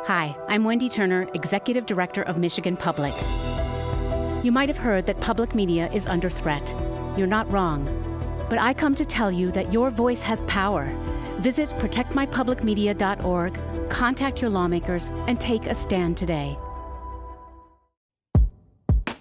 Hi, I'm Wendy Turner, Executive Director of Michigan Public. You might have heard that public media is under threat. You're not wrong. But I come to tell you that your voice has power. Visit protectmypublicmedia.org, contact your lawmakers, and take a stand today.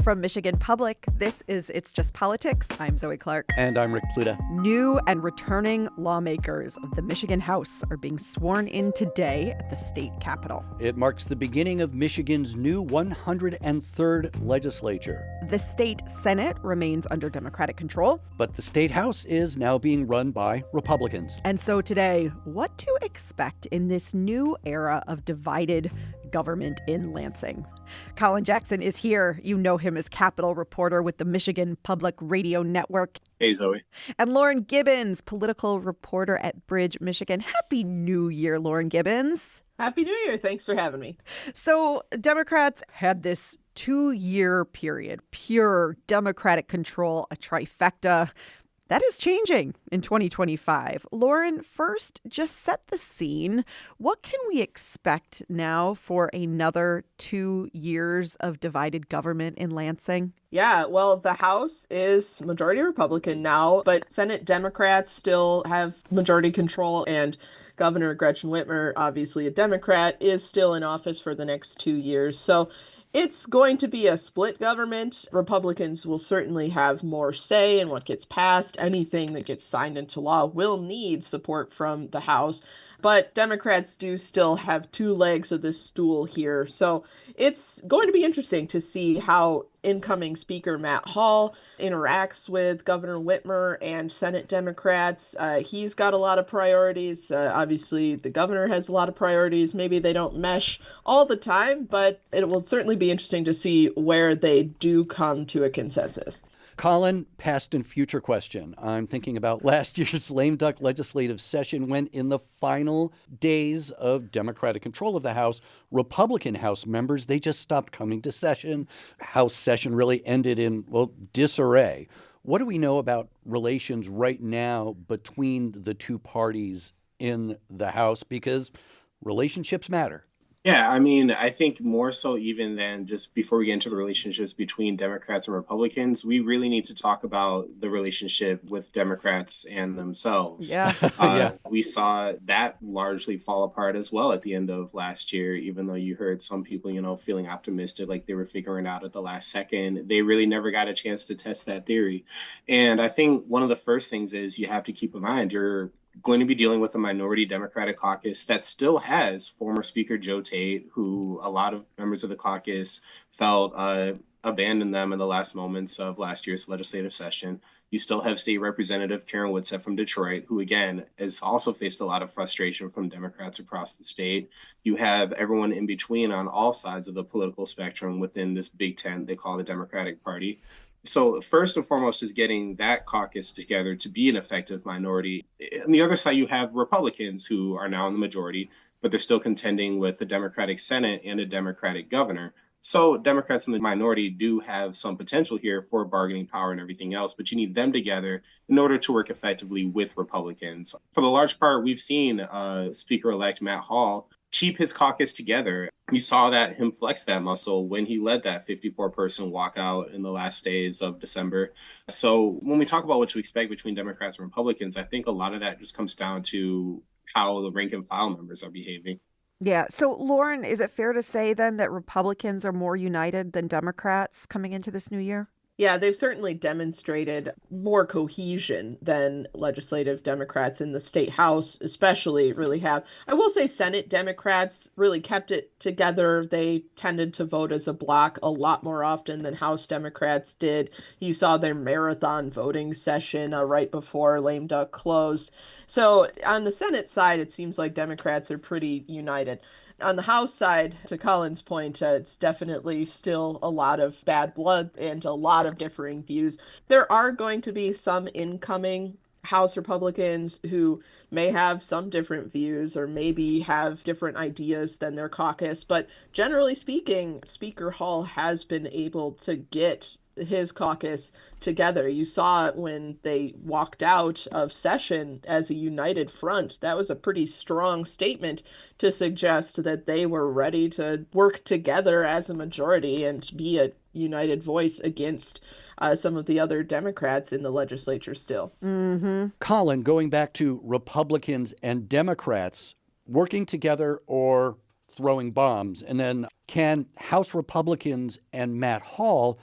From Michigan Public, this is It's Just Politics. I'm Zoe Clark. And I'm Rick Pluta. New and returning lawmakers of the Michigan House are being sworn in today at the state capitol. It marks the beginning of Michigan's new 103rd legislature. The state Senate remains under Democratic control. But the state House is now being run by Republicans. And so today, what to expect in this new era of divided government in Lansing? Colin Jackson is here. You know him as Capitol reporter with the Michigan Public Radio Network. Hey, Zoe. And Lauren Gibbons, political reporter at Bridge, Michigan. Happy New Year, Lauren Gibbons. Happy New Year. Thanks for having me. So Democrats had this 2-year period, pure Democratic control, a trifecta. That is changing in 2025. Lauren, first, just set the scene. What can we expect now for another 2 years of divided government in Lansing? Yeah, well, the House is majority Republican now, but Senate Democrats still have majority control, and Governor Gretchen Whitmer, obviously a Democrat, is still in office for the next 2 years. So it's going to be a split government. Republicans will certainly have more say in what gets passed. Anything that gets signed into law will need support from the House. But Democrats do still have two legs of this stool here. So it's going to be interesting to see how incoming Speaker Matt Hall interacts with Governor Whitmer and Senate Democrats. He's got a lot of priorities. Obviously, the governor has a lot of priorities. Maybe they don't mesh all the time, but it will certainly be interesting to see where they do come to a consensus. Colin, past and future question. I'm thinking about last year's lame duck legislative session when, in the final days of Democratic control of the House, Republican House members, they just stopped coming to session. House session really ended in, disarray. What do we know about relations right now between the two parties in the House? Because relationships matter. Yeah, I mean, I think more so even than just before we get into the relationships between Democrats and Republicans, we really need to talk about the relationship with Democrats and themselves. Yeah. We saw that largely fall apart as well at the end of last year, even though you heard some people, feeling optimistic, like they were figuring it out at the last second. They really never got a chance to test that theory. And I think one of the first things is you have to keep in mind you're going to be dealing with a minority Democratic caucus that still has former Speaker Joe Tate, who a lot of members of the caucus felt abandoned them in the last moments of last year's legislative session. You still have State Representative Karen Whitsett from Detroit, who, again, has also faced a lot of frustration from Democrats across the state. You have everyone in between on all sides of the political spectrum within this big tent they call the Democratic Party. So first and foremost is getting that caucus together to be an effective minority. On the other side, you have Republicans who are now in the majority, but they're still contending with a Democratic Senate and a Democratic governor. So Democrats in the minority do have some potential here for bargaining power and everything else, but you need them together in order to work effectively with Republicans. For the large part, we've seen Speaker-elect Matt Hall keep his caucus together. You saw that him flex that muscle when he led that 54-person walkout in the last days of December. So when we talk about what to expect between Democrats and Republicans, I think a lot of that just comes down to how the rank and file members are behaving. Yeah. So, Lauren, is it fair to say then that Republicans are more united than Democrats coming into this new year? Yeah, they've certainly demonstrated more cohesion than legislative Democrats in the state House, especially really have. I will say Senate Democrats really kept it together. They tended to vote as a block a lot more often than House Democrats did. You saw their marathon voting session right before lame duck closed. So on the Senate side, it seems like Democrats are pretty united. On the House side, to Colin's point, it's definitely still a lot of bad blood and a lot of differing views. There are going to be some incoming House Republicans who may have some different views or maybe have different ideas than their caucus. But generally speaking, Speaker Hall has been able to get his caucus together. You saw it when they walked out of session as a united front. That was a pretty strong statement to suggest that they were ready to work together as a majority and be a united voice against some of the other Democrats in the legislature still. Colin, going back to Republicans and Democrats working together or throwing bombs, and then can House Republicans and Matt Hall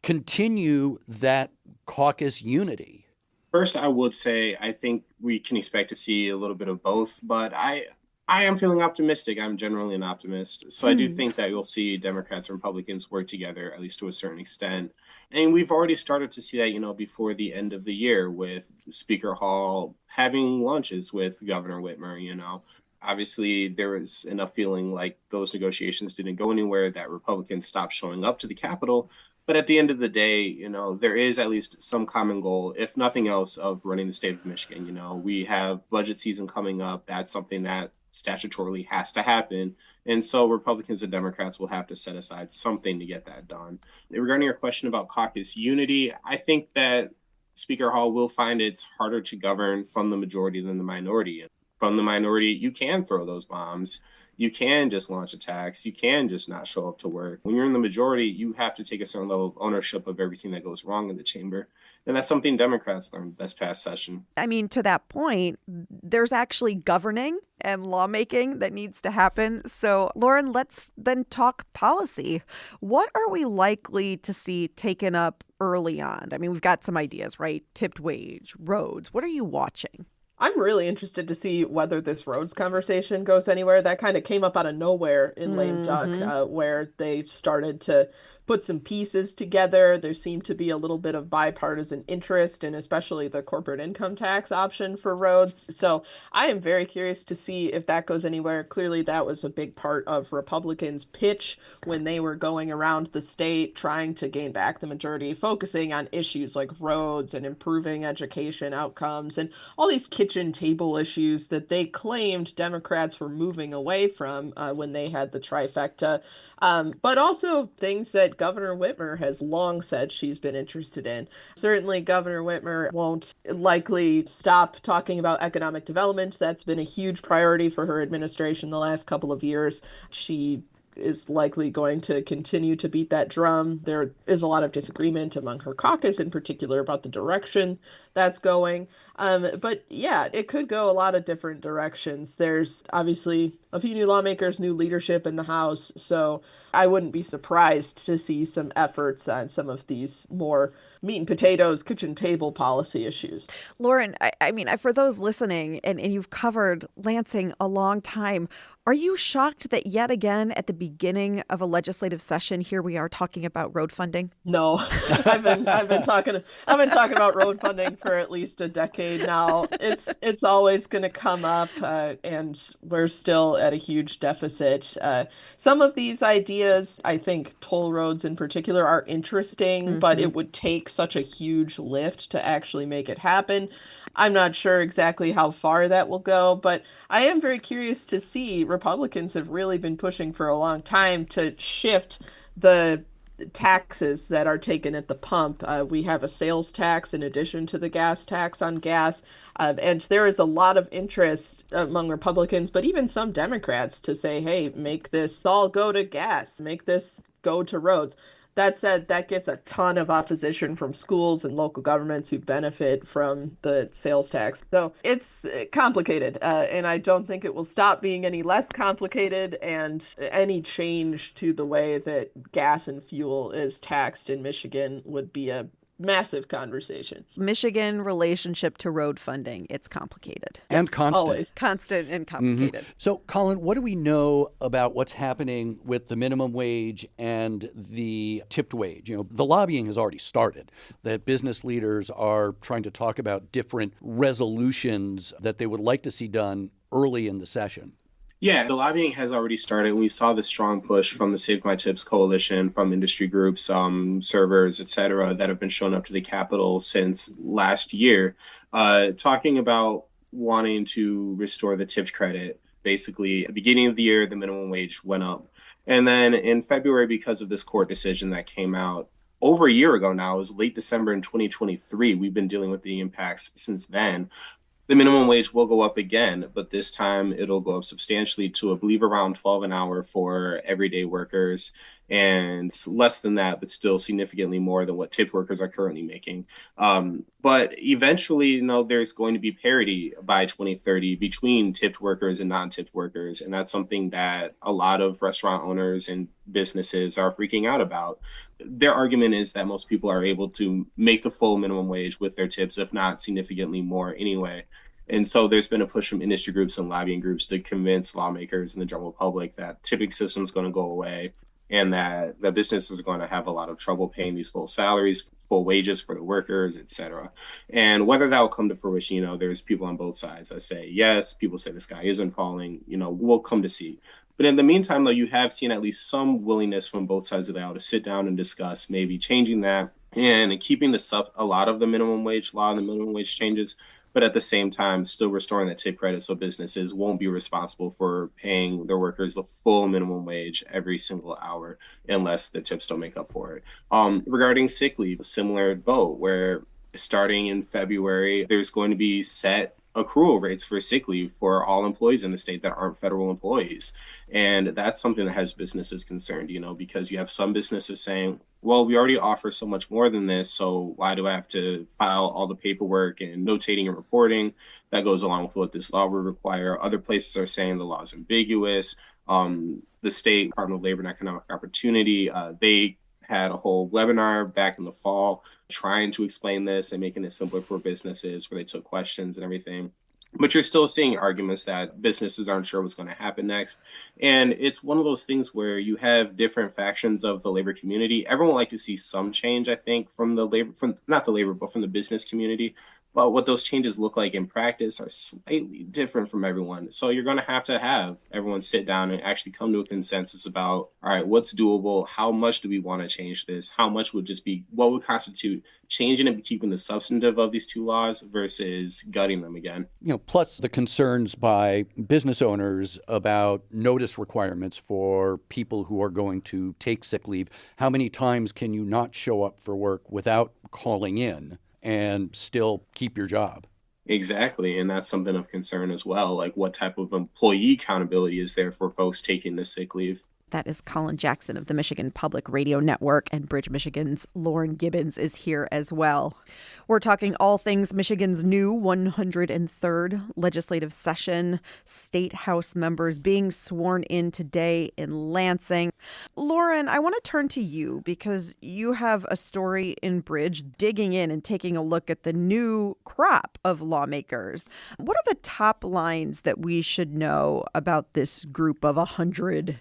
continue that caucus unity? First, I would say I think we can expect to see a little bit of both, but I am feeling optimistic. I'm generally an optimist. So I do think that you'll see Democrats and Republicans work together, at least to a certain extent. And we've already started to see that, before the end of the year with Speaker Hall having lunches with Governor Whitmer. Obviously, there was enough feeling like those negotiations didn't go anywhere, that Republicans stopped showing up to the Capitol. But at the end of the day, there is at least some common goal, if nothing else, of running the state of Michigan. We have budget season coming up. That's something that statutorily has to happen. And so Republicans and Democrats will have to set aside something to get that done. Regarding your question about caucus unity, I think that Speaker Hall will find it's harder to govern from the majority than the minority. From the minority, you can throw those bombs. You can just launch attacks. You can just not show up to work. When you're in the majority, you have to take a certain level of ownership of everything that goes wrong in the chamber. And that's something Democrats learned this past session. I mean, to that point, there's actually governing and lawmaking that needs to happen. So, Lauren, let's then talk policy. What are we likely to see taken up early on? I mean, we've got some ideas, right? Tipped wage, roads. What are you watching? I'm really interested to see whether this roads conversation goes anywhere. That kind of came up out of nowhere in Lame Duck, where they started to put some pieces together. There seemed to be a little bit of bipartisan interest in especially the corporate income tax option for roads. So I am very curious to see if that goes anywhere. Clearly, that was a big part of Republicans' pitch when they were going around the state trying to gain back the majority, focusing on issues like roads and improving education outcomes and all these kitchen table issues that they claimed Democrats were moving away from when they had the trifecta. But also things that Governor Whitmer has long said she's been interested in. Certainly, Governor Whitmer won't likely stop talking about economic development. That's been a huge priority for her administration the last couple of years. She is likely going to continue to beat that drum. There is a lot of disagreement among her caucus in particular about the direction that's going. But yeah, it could go a lot of different directions. There's obviously a few new lawmakers, new leadership in the House. So I wouldn't be surprised to see some efforts on some of these more meat and potatoes, kitchen table policy issues. Lauren, I mean, for those listening, and you've covered Lansing a long time, are you shocked that yet again at the beginning of a legislative session here we are talking about road funding? No, I've been talking about road funding for at least a decade now. It's always going to come up, and we're still at a huge deficit. Some of these ideas, I think toll roads in particular, are interesting, but it would take such a huge lift to actually make it happen. I'm not sure exactly how far that will go, but I am very curious to see. Republicans have really been pushing for a long time to shift the taxes that are taken at the pump. We have a sales tax in addition to the gas tax on gas. And there is a lot of interest among Republicans, but even some Democrats, to say, hey, make this all go to gas, make this go to roads. That said, that gets a ton of opposition from schools and local governments who benefit from the sales tax. So it's complicated, and I don't think it will stop being any less complicated, and any change to the way that gas and fuel is taxed in Michigan would be a massive conversation. Michigan relationship to road funding, it's complicated. And constant. Always. Constant and complicated. So, Colin, what do we know about what's happening with the minimum wage and the tipped wage? The lobbying has already started, that business leaders are trying to talk about different resolutions that they would like to see done early in the session. Yeah, the lobbying has already started. We saw the strong push from the Save My Tips coalition, from industry groups, servers, et cetera, that have been showing up to the Capitol since last year, talking about wanting to restore the tips credit. Basically, at the beginning of the year, the minimum wage went up. And then in February, because of this court decision that came out over a year ago now, it was late December in 2023. We've been dealing with the impacts since then. The minimum wage will go up again, but this time it'll go up substantially to, I believe, around 12 an hour for everyday workers, and less than that, but still significantly more than what tipped workers are currently making. But eventually, there's going to be parity by 2030 between tipped workers and non-tipped workers, and that's something that a lot of restaurant owners and businesses are freaking out about. Their argument is that most people are able to make the full minimum wage with their tips, if not significantly more anyway. And so there's been a push from industry groups and lobbying groups to convince lawmakers and the general public that tipping system is going to go away, and that the businesses are going to have a lot of trouble paying these full salaries, full wages for the workers, et cetera. And whether that will come to fruition, there's people on both sides that say yes, people say the sky isn't falling, we'll come to see. But in the meantime, though, you have seen at least some willingness from both sides of the aisle to sit down and discuss maybe changing that and keeping a lot of the minimum wage law and the minimum wage changes, but at the same time, still restoring that tip credit so businesses won't be responsible for paying their workers the full minimum wage every single hour unless the tips don't make up for it. Regarding sick leave, a similar boat where starting in February, there's going to be set accrual rates for sick leave for all employees in the state that aren't federal employees. And that's something that has businesses concerned, because you have some businesses saying, well, we already offer so much more than this, so why do I have to file all the paperwork and notating and reporting that goes along with what this law would require? Other places are saying the law is ambiguous. The State Department of Labor and Economic Opportunity, they had a whole webinar back in the fall trying to explain this and making it simpler for businesses, where they took questions and everything. But you're still seeing arguments that businesses aren't sure what's going to happen next. And it's one of those things where you have different factions of the labor community. Everyone would like to see some change, I think, from not the labor, but from the business community. But what those changes look like in practice are slightly different from everyone. So you're going to have everyone sit down and actually come to a consensus about, all right, what's doable? How much do we want to change this? How much would just be, what would constitute changing and keeping the substantive of these two laws versus gutting them again? Plus the concerns by business owners about notice requirements for people who are going to take sick leave. How many times can you not show up for work without calling in and still keep your job? Exactly. And that's something of concern as well. Like, what type of employee accountability is there for folks taking this sick leave? That is Colin Jackson of the Michigan Public Radio Network, and Bridge Michigan's Lauren Gibbons is here as well. We're talking all things Michigan's new 103rd legislative session, state house members being sworn in today in Lansing. Lauren, I want to turn to you because you have a story in Bridge digging in and taking a look at the new crop of lawmakers. What are the top lines that we should know about this group of 110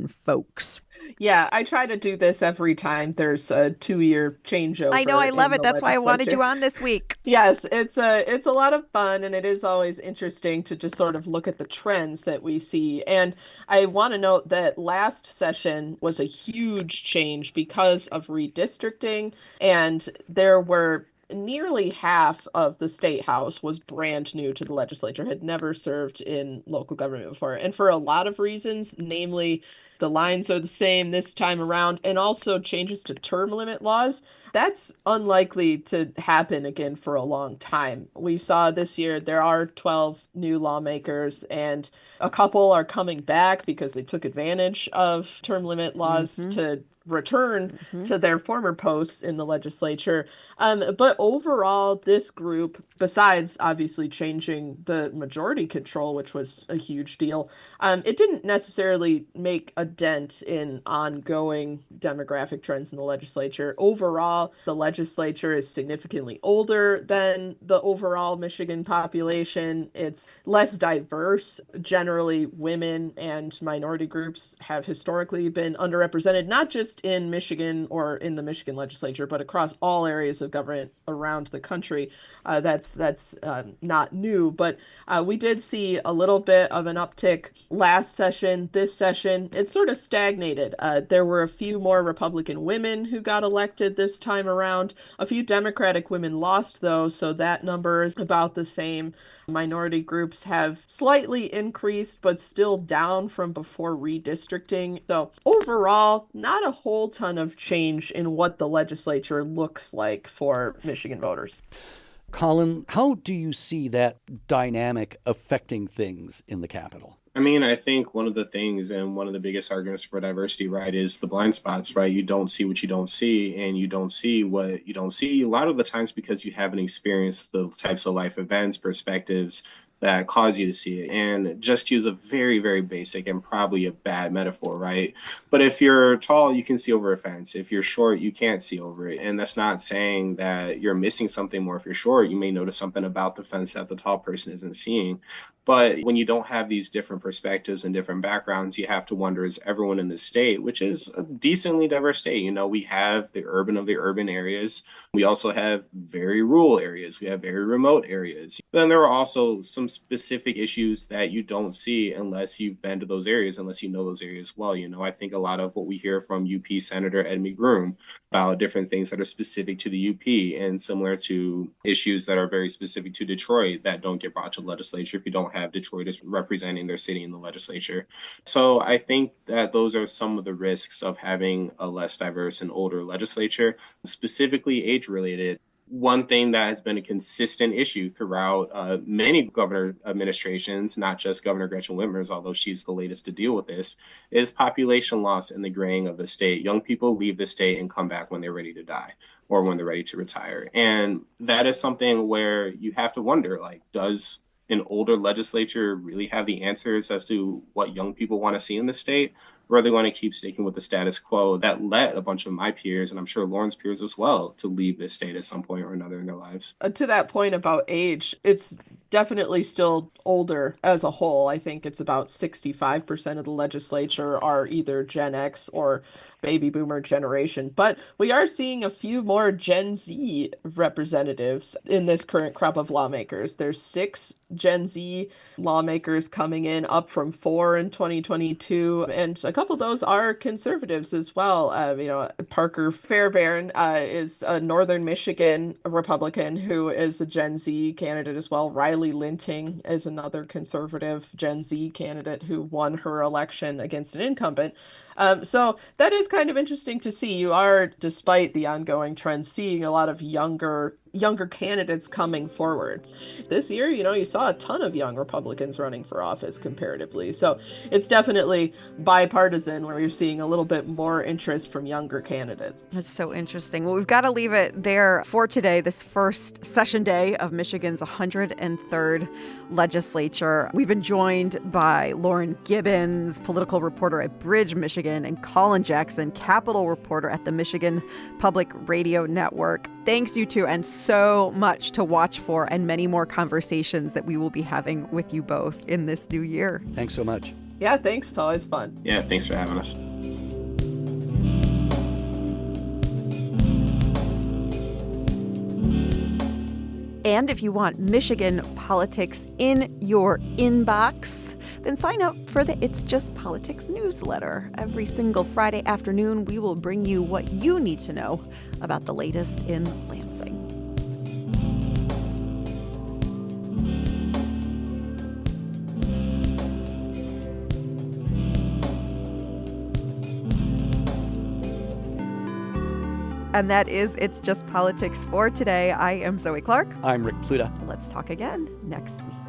folks? Yeah, I try to do this every time there's a 2-year changeover. I know, I love it. That's why I wanted legislature. you on this week. Yes, it's a lot of fun, and it is always interesting to just sort of look at the trends that we see. And I want to note that last session was a huge change because of redistricting, and there were nearly half of the state house was brand new to the legislature, had never served in local government before. And for a lot of reasons, namely the lines are the same this time around, and also changes to term limit laws. That's unlikely to happen again for a long time. We saw this year there are 12 new lawmakers, and a couple are coming back because they took advantage of term limit laws to return to their former posts in the legislature. But overall, this group, besides obviously changing the majority control, which was a huge deal, it didn't necessarily make a dent in ongoing demographic trends in the legislature. Overall, the legislature is significantly older than the overall Michigan population. It's less diverse. Generally, women and minority groups have historically been underrepresented, not just in Michigan or in the Michigan legislature, but across all areas of government around the country. That's not new, but we did see a little bit of an uptick last session. This session, it sort of stagnated. There were a few more Republican women who got elected this time around. A few Democratic women lost, though, so that number is about the same. Minority groups have slightly increased, but still down from before redistricting. So overall, not a whole ton of change in what the legislature looks like for Michigan voters. Colin, how do you see that dynamic affecting things in the Capitol? I mean, I think one of the things and one of the biggest arguments for diversity, right, is the blind spots, right? You don't see what you don't see, and you don't see what you don't see a lot of the times because you haven't experienced the types of life events, perspectives that cause you to see it. And just use a very, very basic and probably a bad metaphor, right? But if you're tall, you can see over a fence. If you're short, you can't see over it. And that's not saying that you're missing something more. If you're short, you may notice something about the fence that the tall person isn't seeing. But when you don't have these different perspectives and different backgrounds, you have to wonder, is everyone in this state, which is a decently diverse state? You know, we have the urban of the urban areas. We also have very rural areas. We have very remote areas. Then there are also some specific issues that you don't see unless you've been to those areas, unless you know those areas well. You know, I think a lot of what we hear from UP Senator Ed McBroom about different things that are specific to the UP and similar to issues that are very specific to Detroit that don't get brought to the legislature if you don't have Detroiters representing their city in the legislature. So I think that those are some of the risks of having a less diverse and older legislature, specifically age-related. One thing that has been a consistent issue throughout many governor administrations, not just Governor Gretchen Whitmer's, although she's the latest to deal with this, is population loss and the graying of the state. Young people leave the state and come back when they're ready to die or when they're ready to retire. And that is something where you have to wonder, like, does an older legislature really have the answers as to what young people want to see in the state? Or are they going to keep sticking with the status quo that led a bunch of my peers, and I'm sure Lauren's peers as well, to leave this state at some point or another in their lives? To that point about age, it's definitely still older as a whole. I think it's about 65% of the legislature are either Gen X or baby boomer generation. But we are seeing a few more Gen Z representatives in this current crop of lawmakers. There's 6 Gen Z lawmakers coming in, up from 4 in 2022. And a couple of those are conservatives as well. Parker Fairbairn is a Northern Michigan Republican who is a Gen Z candidate as well. Riley Linting is another conservative Gen Z candidate who won her election against an incumbent. So that is kind of interesting to see. You are, despite the ongoing trends, seeing a lot of younger candidates coming forward. This year, you saw a ton of young Republicans running for office comparatively. So it's definitely bipartisan where you're seeing a little bit more interest from younger candidates. That's so interesting. Well, we've got to leave it there for today, this first session day of Michigan's 103rd legislature. We've been joined by Lauren Gibbons, political reporter at Bridge, Michigan, and Colin Jackson, Capitol reporter at the Michigan Public Radio Network. Thanks, you two, and so much to watch for and many more conversations that we will be having with you both in this new year. Thanks so much. Yeah, thanks. It's always fun. Yeah, thanks for having us. And if you want Michigan politics in your inbox, then sign up for the It's Just Politics newsletter. Every single Friday afternoon, we will bring you what you need to know about the latest in Lansing. And that is It's Just Politics for today. I am Zoe Clark. I'm Rick Pluta. Let's talk again next week.